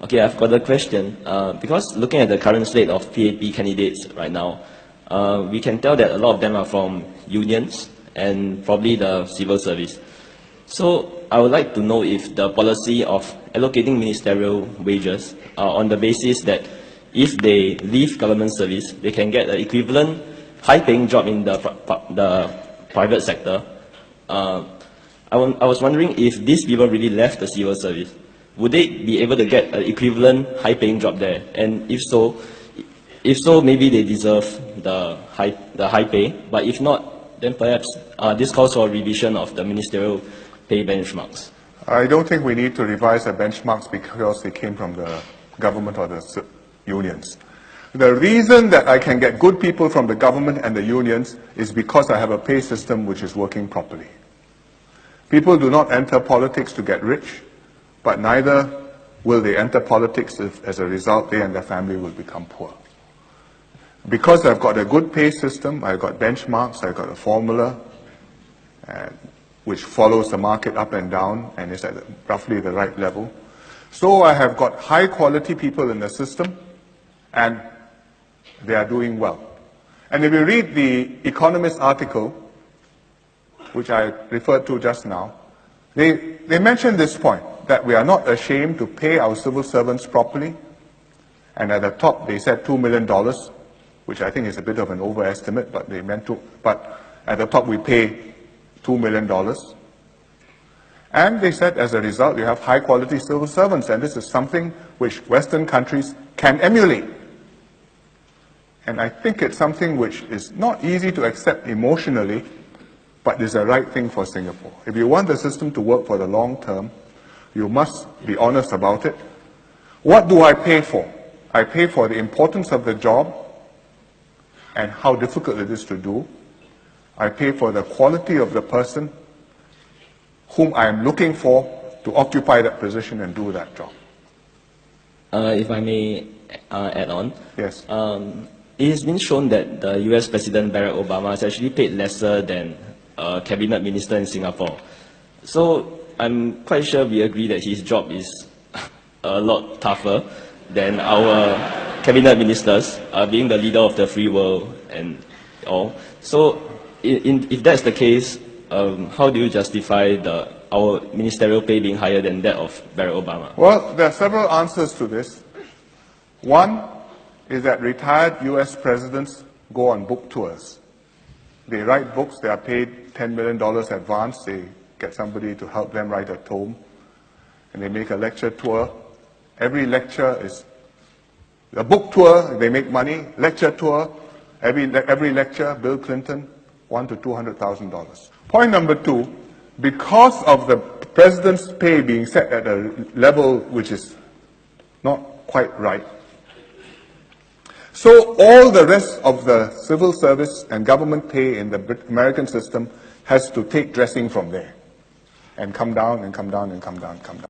Okay, I've got a question. Because looking at the current slate of PAP candidates right now, we can tell that a lot of them are from unions and probably the civil service. So I would like to know if the policy of allocating ministerial wages are on the basis that if they leave government service, they can get an equivalent high-paying job in the private sector. I was wondering if these people really left the civil service, would they be able to get an equivalent high-paying job there? And if so, maybe they deserve the high pay. But if not, then perhaps this calls for a revision of the ministerial pay benchmarks. I don't think we need to revise the benchmarks because they came from the government or the unions. The reason that I can get good people from the government and the unions is because I have a pay system which is working properly. People do not enter politics to get rich, but neither will they enter politics if, as a result, they and their family will become poor. Because I've got a good pay system, I've got benchmarks, I've got a formula which follows the market up and down and is at roughly the right level. So I have got high quality people in the system and they are doing well. And if you read the Economist article, which I referred to just now, they mention this point, that we are not ashamed to pay our civil servants properly. And at the top they said $2 million, which I think is a bit of an overestimate, but they meant to, but at the top we pay $2 million. And they said as a result you have high quality civil servants, and this is something which Western countries can emulate. And I think it's something which is not easy to accept emotionally, but is the right thing for Singapore. If you want the system to work for the long term, you must be honest about it. What do I pay for? I pay for the importance of the job and how difficult it is to do. I pay for the quality of the person whom I am looking for to occupy that position and do that job. If I may add on. Yes. It has been shown that the US President Barack Obama has actually paid lesser than a cabinet minister in Singapore. So I'm quite sure we agree that his job is a lot tougher than our cabinet ministers, being the leader of the free world and all. So if that's the case, how do you justify our ministerial pay being higher than that of Barack Obama? Well, there are several answers to this. One is that retired US presidents go on book tours. They write books, they are paid $10 million advance, they get somebody to help them write a tome, and they make a lecture tour. Every lecture is a book tour, they make money. Lecture tour, every lecture, Bill Clinton, $100,000 to $200,000. Point number two, because of the president's pay being set at a level which is not quite right, so all the rest of the civil service and government pay in the American system has to take dressing from there and come down and come down and come down and come down.